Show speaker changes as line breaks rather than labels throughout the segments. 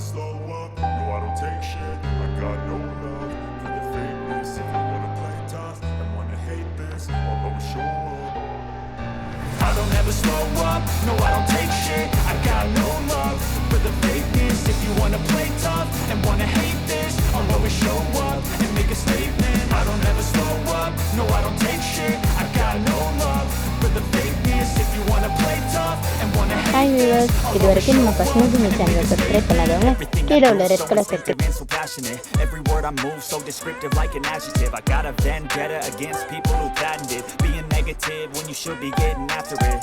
slow up, no I don't take shit. I got no love for the fakeness. If you wanna play tough and wanna hate this, I'll always show up. I don't ever slow up, no I don't take shit. I got no love for the fakeness. If you wanna play tough and wanna hate this, I'll always show up and make a statement. I don't ever slow up, no I don't take shit. I got no love for the fakeness. If you wanna play tough and wanna hate
Hi viewers, இதுவரைக்கும் நம்ம பசுமை பூமி சேனலை subscribe பண்ணாதவங்க கீழே உள்ள red colour subscribe.
Every word I move so descriptive like an adjective. I got a vendetta against people who patented being negative when you should be getting after it.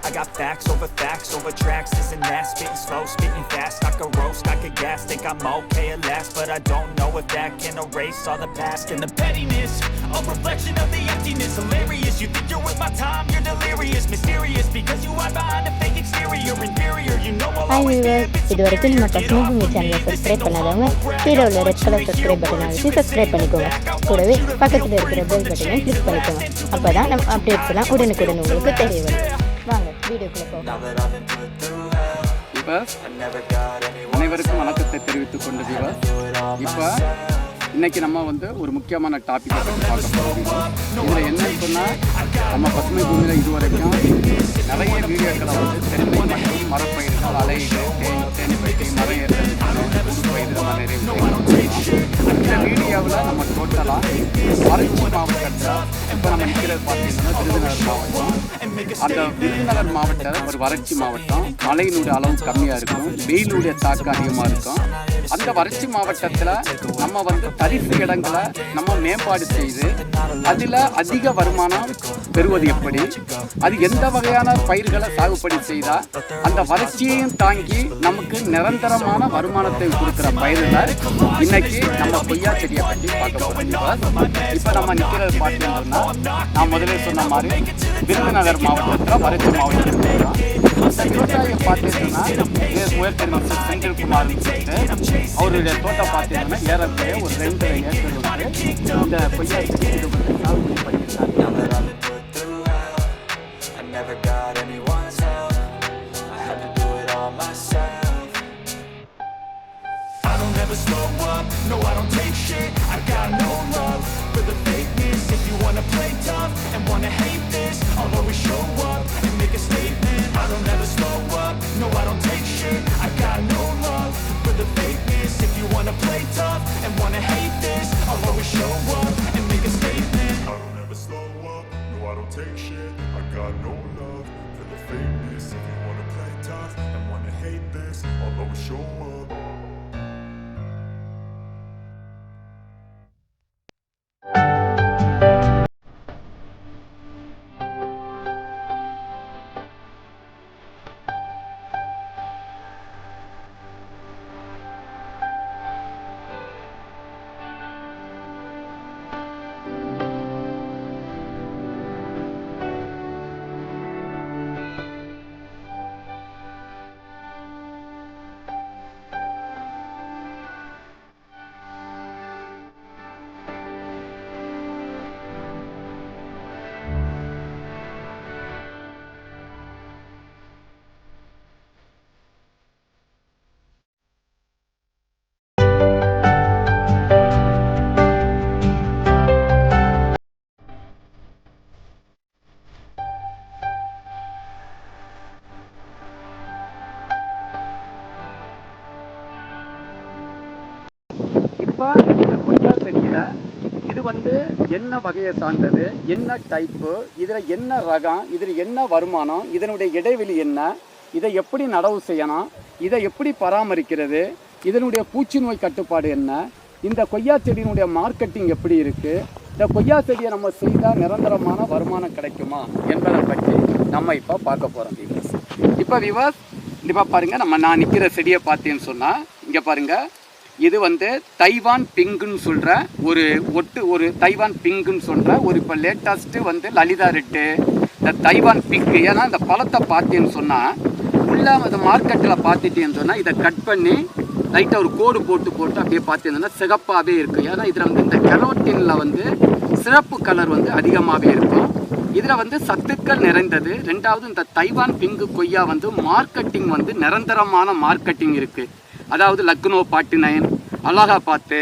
I got facts over tracks, this and that, spitting slow, spitting fast. I could roast, I could gas, think I'm okay at last, but I don't know if that can erase all the past and the pettiness. A reflection of the emptiness, hilarious. You think you're worth my time, you're delirious, mysterious because you hide behind a fake exterior, inferior. You know I'll
Hi
always be
viewers, இதுவரைக்கும் நம்ம பசுமை பூமி சேனலை subscribe பண்ணாதவங்க கீழே உள்ள red colour subscribe பட்டனை அழுத்தி சப்ஸ்கிரைப் பண்ணிக்கோங்க. கூடவே பக்கத்தில் இருக்கிற பெல் பட்டனை கிளிக் பண்ணிக்கோங்க. அப்பதான் நம்ம அப்டேட்ஸ் எல்லாம் உடனுக்குடன் உங்களுக்கு தெரிய வரும். வாங்க வீடியோக்குள்ள போகலாம்.
இப்போ அனைவருக்கும் வணக்கத்தை தெரிவித்துக் கொண்டு வியூவர்ஸ், இப்போ இன்னைக்கு நம்ம ஒரு முக்கியமான டாப்பிக்கை பற்றி பார்க்க போகிறோம். இதில் என்னன்னு சொன்னால், நம்ம பசுமை பூமியில் இதுவரைக்கும் நிறைய வீடியோக்களை தென்னை மற்றும் மரப்பயிர்கள், அலைகள், தேனிப்பயிற்சி, மரம் ஏறுதல், பயிர்கள், நிறைய இந்த வீடியோவில் நம்ம டோட்டலாக வறட்சி மாவட்டத்தில் இப்போ நம்ம நிற்கிறது பார்த்தீங்கன்னா விருதுநகர் மாவட்டம். அந்த விருதுநகர் மாவட்டம் ஒரு வறட்சி மாவட்டம். மழையினுடைய அளவு கம்மியாக இருக்கும், வெயிலுடைய தாக்கம் அதிகமாக இருக்கும். அந்த வறட்சி மாவட்டத்தில் நம்ம தரிசு இடங்களை நம்ம மேம்பாடு செய்து அதில் அதிக வருமானம் பெறுவது எப்படி, அது எந்த வகையான பயிர்களை சாகுபடி செய்தால் அந்த வறட்சியையும் தாங்கி நமக்கு நிரந்தரமான வருமானத்தை கொடுக்குற பயிர்களை இன்னைக்கு நம்ம கொய்யா செடியை பற்றி பார்க்க போகிறோம். இப்போ நம்ம நிற்கிறது பார்த்தீங்கன்னா, நான் முதலே சொன்ன மாதிரி விருதுநகர் மாவட்டத்தில் வறட்சி மாவட்டத்தில் இந்த விவசாயம் பார்த்தீங்கன்னா உயர்திரு செந்தில்குமார் அவருடைய தோட்டம் பார்த்தீங்கன்னா ஏறக்குறைய ஒரு 2 ஏக்கர் இந்த கொய்யா செடி இது சாகுபடி பண்ணியிருக்காங்க.
Never slow up, no I don't take shit. I got no love for the fakeness. If you wanna play tough and wanna hate this, I'll always show up and make a statement. I don't ever slow up, no I don't take shit. I got no love for the fakeness. If you wanna play tough and wanna hate this, I'll always show up and make a statement. I don't ever slow up, no I don't take shit. I got no love for the fakeness. If you wanna play tough and wanna hate this, I'll always show up.
இப்போ இந்த கொய்யா செடியில் இது என்ன வகையை சார்ந்தது, என்ன type, இதில் என்ன ரகம், இதில் என்ன வருமானம், இதனுடைய இடைவெளி என்ன, இதை எப்படி நடவு செய்யணும், இதை எப்படி பராமரிக்கிறது, இதனுடைய பூச்சி நோய் கட்டுப்பாடு என்ன, இந்த கொய்யா செடியினுடைய மார்க்கெட்டிங் எப்படி இருக்குது, இந்த கொய்யா செடியை நம்ம செய்தால் நிரந்தரமான வருமானம் கிடைக்குமா என்பதை பற்றி நம்ம இப்போ பார்க்க போகிறோம் வியூவர்ஸ். இப்போ வியூவர்ஸ், இப்போ பாருங்கள், நான் நிற்கிற செடியை பார்த்தேன்னு சொன்னால், இங்கே பாருங்கள், இது தைவான் பிங்குன்னு சொல்கிற ஒரு தைவான் பிங்குன்னு சொல்கிற இப்போ லேட்டஸ்ட்டு லலிதா ரெட்டு, இந்த தைவான் பிங்கு. ஏன்னா இந்த பழத்தை பார்த்தேன்னு சொன்னால் உள்ள அந்த மார்க்கெட்டில் பார்த்துட்டேன்னு சொன்னால் இதை கட் பண்ணி லைட்டாக ஒரு கோடு போட்டு அப்படியே பார்த்தீங்கன்னா சிகப்பாகவே இருக்குது. ஏன்னா இதில் இந்த கெரோட்டினில் சிறப்பு கலர் அதிகமாகவே இருக்கும். இதில் வந்து சத்துக்கள் நிறைந்தது. ரெண்டாவது இந்த தைவான் பிங்கு கொய்யா வந்து மார்க்கெட்டிங் வந்து நிரந்தரமான மார்க்கெட்டிங் இருக்குது. அதாவது லக்னோ 49, அலகாபாத்து,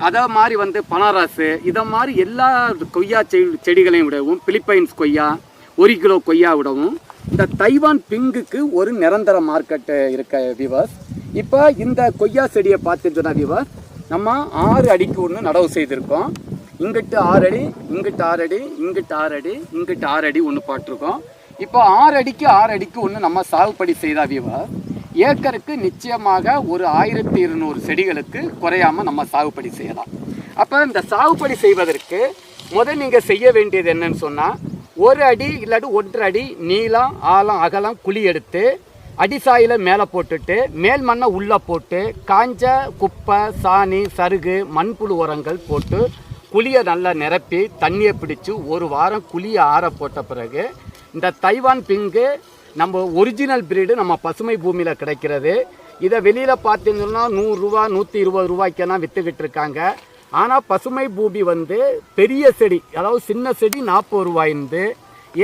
அதை மாதிரி வந்து பனாரஸ், இதை மாதிரி எல்லா கொய்யா செடிகளையும் விடவும், பிலிப்பைன்ஸ் கொய்யா 1 கிலோ கொய்யா விடவும் இந்த தைவான் பிங்குக்கு ஒரு நிரந்தர மார்க்கெட்டு இருக்க வியூவர்ஸ். இப்போ இந்த கொய்யா செடியை பார்த்துட்டோன்னா வியூவர்ஸ், நம்ம 6 அடிக்கு ஒன்று நடவு செய்திருக்கோம். இங்கிட்டு 6 அடி, இங்கிட்டு 6 அடி, இங்கிட்டு 6 அடி, இங்கிட்டு 6 அடி ஒன்று பாட்டிருக்கோம். இப்போ 6 அடிக்கு ஒன்று நம்ம சாகுபடி செய்தா வியூவர்ஸ், ஏக்கருக்கு நிச்சயமாக ஒரு 1200 செடிகளுக்கு குறையாமல் நம்ம சாகுபடி செய்யலாம். அப்போ இந்த சாகுபடி செய்வதற்கு முதல் நீங்கள் செய்ய வேண்டியது என்னன்னு சொன்னால், 1 அடி இல்லாட்டி 1.5 அடி நீளம், ஆழம், அகலம் குழி எடுத்து அடிசாயில மேலே போட்டுட்டு மேல் மண்ணை உள்ளே போட்டு காஞ்ச குப்பை, சாணி, சருகு, மண்புழு உரங்கள் போட்டு குழியை நல்லா நிரப்பி தண்ணியை பிடிச்சி 1 வாரம் குழியை ஆற போட்ட பிறகு இந்த தைவான் பிங்கு நம்ம ஒரிஜினல் பிரீடு நம்ம பசுமை பூமியில் கிடைக்கிறது. இதை வெளியில் பார்த்தீங்கன்னா 100 ரூபா 120 ரூபாய்க்கெல்லாம் விற்றுக்கிட்டு இருக்காங்க. ஆனால் பசுமை பூமி வந்து பெரிய செடி, அதாவது சின்ன செடி 40 ரூபாயிருந்து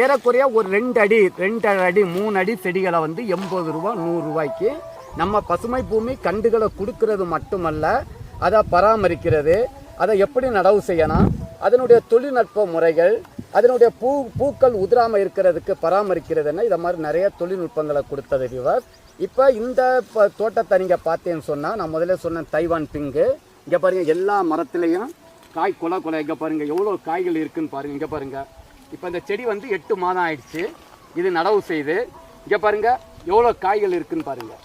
ஏறக்குறைய ஒரு 2 அடி 2.5 அடி 3 அடி செடிகளை வந்து 80 ரூபா 100 ரூபாய்க்கு நம்ம பசுமை பூமி கண்டுகளை கொடுக்கறது மட்டுமல்ல, அதை பராமரிக்கிறது, அதை எப்படி நடவு செய்யணும், அதனுடைய தொழில்நுட்ப முறைகள், அதனுடைய பூக்கள் உதிராமல் இருக்கிறதுக்கு பராமரிக்கிறதுன்னா இதை மாதிரி நிறைய தொழில்நுட்பங்களை கொடுத்தது வியூவர்ஸ். இப்போ இந்த தோட்டத்தை நீங்கள் பார்த்தேன்னு சொன்னால், நான் முதல்ல சொன்ன தைவான் பிங்கு, இங்கே பாருங்கள் எல்லா மரத்துலேயும் காய் கொலை இங்கே பாருங்கள் எவ்வளோ காய்கள் இருக்குதுன்னு பாருங்கள். இங்கே பாருங்கள், இப்போ இந்த செடி வந்து 8 மாதம் ஆயிடுச்சு இது நடவு செய்து. இங்கே பாருங்கள் எவ்வளோ காய்கள் இருக்குதுன்னு பாருங்கள்.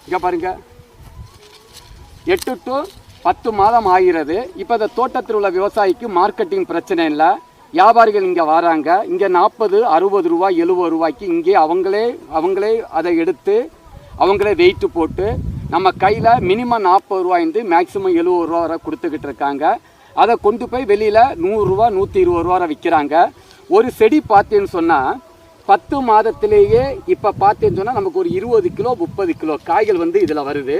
இங்கே பாருங்கள் 8 to 10 மாதம் ஆகிறது. இப்போ இந்த தோட்டத்தில் உள்ள விவசாயிக்கு மார்க்கெட்டிங் பிரச்சனை இல்லை. வியாபாரிகள் இங்கே வராங்க, இங்கே 40, 60 ரூபா 70 ரூபாய்க்கு இங்கே அவங்களே அதை எடுத்து அவங்களே வெயிட்டு போட்டு நம்ம கையில் மினிமம் 40 ரூபாயிருந்து மேக்ஸிமம் 70 ரூபா வரை கொடுத்துக்கிட்டு இருக்காங்க. அதை கொண்டு போய் வெளியில் 100 ரூபா 120 ரூபா வரை விற்கிறாங்க. ஒரு செடி பார்த்தேன்னு சொன்னால் 10 மாதத்திலேயே இப்போ பார்த்தேன்னு சொன்னால் நமக்கு ஒரு 20 கிலோ 30 கிலோ காய்கள் வந்து இதில் வருது.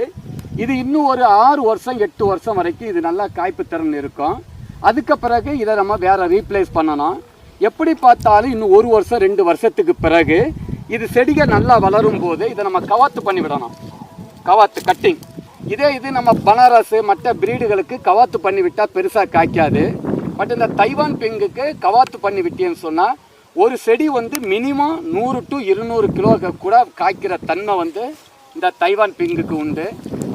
இது இன்னும் ஒரு 6 வருஷம் 8 வருஷம் வரைக்கும் இது நல்லா காய்ப்பு திறன் இருக்கும். அதுக்கு பிறகு இதை நம்ம வேறு ரீப்ளேஸ் பண்ணணும். எப்படி பார்த்தாலும் இன்னும் 1 வருஷம் 2 வருஷத்துக்கு பிறகு இது செடிகள் நல்லா வளரும் போது இதை நம்ம கவாத்து பண்ணி விடணும். கவாத்து கட்டிங். இது நம்ம பனாரஸ் மற்ற பிரீடுகளுக்கு கவாத்து பண்ணி விட்டால் பெருசாக காய்க்காது. பட் இந்த தைவான் பிங்குக்கு கவாத்து பண்ணி விட்டேன்னு சொன்னால் ஒரு செடி வந்து மினிமம் 100 to 200 கிலோ கூட காய்க்கிற தன்மை வந்து இந்த தைவான் பிங்குக்கு உண்டு.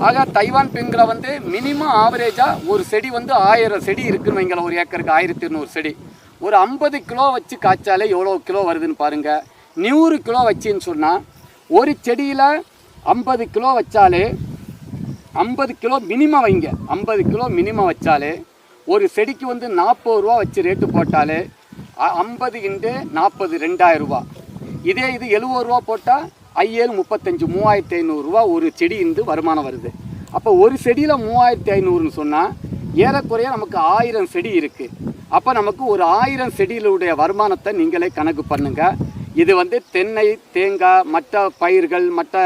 ஆக தைவான் பிங்கில் வந்து மினிமம் ஆவரேஜாக ஒரு செடி வந்து 1000 செடி இருக்குன்னு வைங்கள, ஒரு ஏக்கருக்கு 1200 செடி, ஒரு 50 கிலோ வச்சு காய்ச்சாலே எவ்வளோ கிலோ வருதுன்னு பாருங்கள். 100 கிலோ வச்சின்னு சொன்னால் ஒரு செடியில் 50 கிலோ வச்சாலே 50 கிலோ மினிமம் வைங்க, 50 கிலோ மினிமம் வச்சாலே ஒரு செடிக்கு வந்து 40 ரூபா வச்சு ரேட்டு போட்டாலே 50 × 40 2000 ரூபா. இது 70 ரூபா போட்டால் 35 3500 ரூபா ஒரு செடி இருந்து வருமானம் வருது. அப்போ ஒரு செடியில் 3500ன்னு சொன்னால் ஏறக்குறைய நமக்கு 1000 செடி இருக்குது. அப்போ நமக்கு ஒரு 1000 செடிகளுடைய வருமானத்தை நீங்களே கணக்கு பண்ணுங்கள். இது வந்து தென்னை, தேங்காய், மற்ற பயிர்கள், மற்ற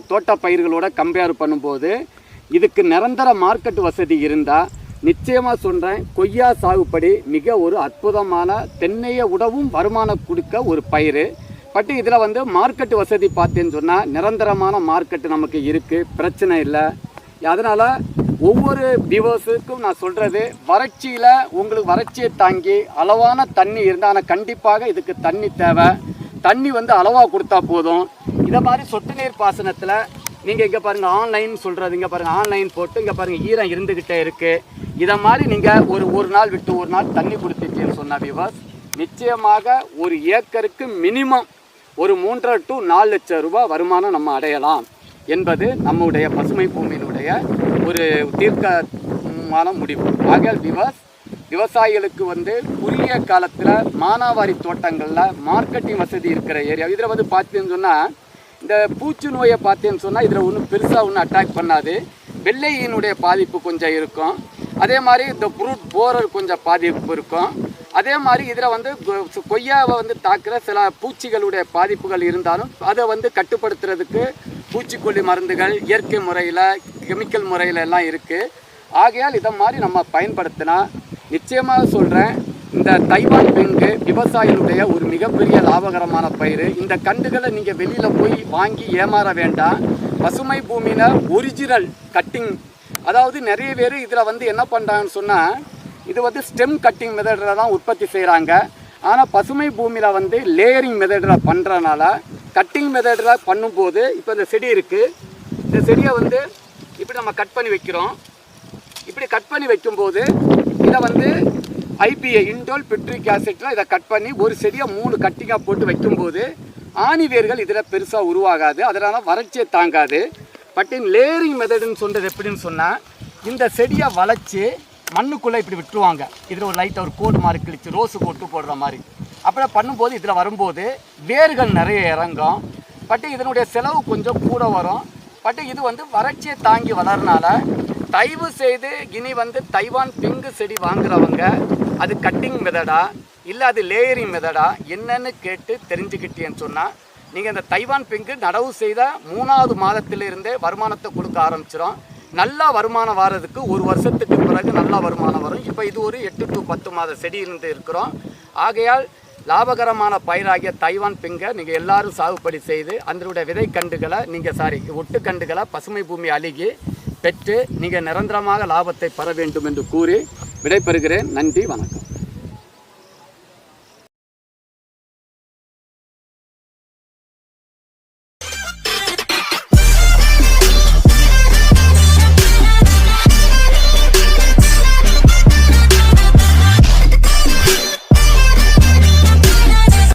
தோட்ட பயிர்களோட கம்பேர் பண்ணும்போது இதுக்கு நிரந்தர மார்க்கெட் வசதி இருந்தால் நிச்சயமாக சொல்கிறேன், கொய்யா சாகுபடி மிக ஒரு அற்புதமான தென்னையை விடவும் வருமானம் கொடுக்க ஒரு பயிர். பட் இதில் வந்து மார்க்கெட் வசதி பார்த்தேன்னு சொன்னால் நிரந்தரமான மார்க்கெட்டு நமக்கு இருக்குது, பிரச்சனை இல்லை. அதனால் ஒவ்வொரு விவசாயிக்கும் நான் சொல்கிறது, வறட்சியில் உங்களுக்கு வறட்சியை தாங்கி அளவான தண்ணி இருந்தால், ஆனால் கண்டிப்பாக இதுக்கு தண்ணி தேவை. தண்ணி வந்து அளவாக கொடுத்தா போதும். இதை மாதிரி சொட்டு நீர் பாசனத்தில் நீங்கள் இங்கே பாருங்கள் ஆன்லைன் சொல்கிறது, இங்கே பாருங்கள் ஆன்லைன் போட்டு இங்கே பாருங்கள் ஈரம் இருந்துக்கிட்டே இருக்குது. இதை மாதிரி நீங்கள் ஒரு நாள் விட்டு ஒரு நாள் தண்ணி கொடுத்துட்டேன்னு சொன்னால் விவாஸ் நிச்சயமாக ஒரு ஏக்கருக்கு மினிமம் ஒரு 3.5 to 4 லட்சம் ரூபாய் வருமானம் நம்ம அடையலாம் என்பது நம்முடைய பசுமை பூமியினுடைய ஒரு தீர்க்கமான முடிவு. ஆகையால் விவசாயிகளுக்கு வந்து குறுகிய காலத்தில் மானாவாரி தோட்டங்களில் மார்க்கெட்டிங் வசதி இருக்கிற ஏரியா. இதில் வந்து பார்த்தீங்கன்னு சொன்னால் இந்த பூச்சி நோயை பார்த்தேன்னு சொன்னால் இதில் ஒன்றும் பெருசாக ஒன்றும் அட்டாக் பண்ணாது. வெள்ளையினுடைய பாதிப்பு கொஞ்சம் இருக்கும். அதே மாதிரி இந்த ஃப்ரூட் போரல் கொஞ்சம் பாதிப்பு இருக்கும். அதே மாதிரி இதில் வந்து கொய்யாவை வந்து தாக்குற சில பூச்சிகளுடைய பாதிப்புகள் இருந்தாலும் அதை வந்து கட்டுப்படுத்துறதுக்கு பூச்சிக்கொல்லி மருந்துகள் இயற்கை முறையில் கெமிக்கல் முறையில் எல்லாம் இருக்குது. ஆகையால் இதை மாதிரி நம்ம பயன்படுத்தினா நிச்சயமாக சொல்கிறேன் இந்த தைவான் பிங்கு விவசாயிகளுடைய ஒரு மிகப்பெரிய லாபகரமான பயிர். இந்த கண்டுகளை நீங்கள் வெளியில் போய் வாங்கி ஏமாற வேண்டாம். பசுமை பூமியில் ஒரிஜினல் கட்டிங், அதாவது நிறைய பேர் இதில் என்ன பண்ணுறாங்கன்னு சொன்னால், இது ஸ்டெம் கட்டிங் மெத்தடில் தான் உற்பத்தி செய்கிறாங்க. ஆனால் பசுமை பூமியில் லேயரிங் மெத்தடில் பண்ணுறதுனால, கட்டிங் மெத்தடில் பண்ணும்போது இப்போ இந்த செடி இருக்குது, இந்த செடியை இப்படி நம்ம கட் பண்ணி வைக்கிறோம். இப்படி கட் பண்ணி வைக்கும்போது இதை IPA இண்டோல் பெட்ரிக் ஆசிட்டில் இதை கட் பண்ணி ஒரு செடியை 3 கட்டிங்காக போட்டு வைக்கும்போது ஆணி வேர்கள் இதில் பெருசாக உருவாகாது, அதனால் வறட்சியை தாங்காது. பட் லேயரிங் மெத்தடுன்னு சொல்கிறது எப்படின்னு சொன்னால், இந்த செடியை வளைச்சி மண்ணுக்குள்ளே இப்படி விட்டுருவாங்க. இதில் ஒரு லைட்டாக ஒரு கோடு மாதிரி கிழிச்சு ரோஸு போட்டு போடுற மாதிரி அப்படி பண்ணும்போது இதில் வரும்போது வேர்கள் நிறைய இறங்கும். பட் இதனுடைய செலவு கொஞ்சம் கூட வரும். பட் இது வறட்சியை தாங்கி வளர்றனால தயவு செய்து இனி தைவான் பிங்கு செடி வாங்குறவங்க அது கட்டிங் மெத்தடா இல்லை அது லேயரிங் மெத்தடா என்னன்னு கேட்டு தெரிஞ்சுக்கிட்டேன்னு சொன்னால், நீங்கள் இந்த தைவான் பிங்கு நடவு செய்த 3வது மாதத்திலிருந்தே வருமானத்தை கொடுக்க ஆரம்பிச்சிடும். நல்லா வருமானம் வர்றதுக்கு 1 வருஷத்துக்கு பிறகு நல்லா வருமானம் வரும். இப்போ இது ஒரு 8 to 10 மாத செடி இருந்து இருக்கிறோம். ஆகையால் லாபகரமான பயிராகிய தைவான் பிங்கை நீங்கள் எல்லாரும் சாகுபடி செய்து அதனுடைய விதை கண்டுகளை ஒட்டு கண்டுகளை பசுமை பூமி அழுகி பெற்று நீங்கள் நிரந்தரமாக லாபத்தை பெற வேண்டும் என்று கூறி விடைபெறுகிறேன். நன்றி, வணக்கம்.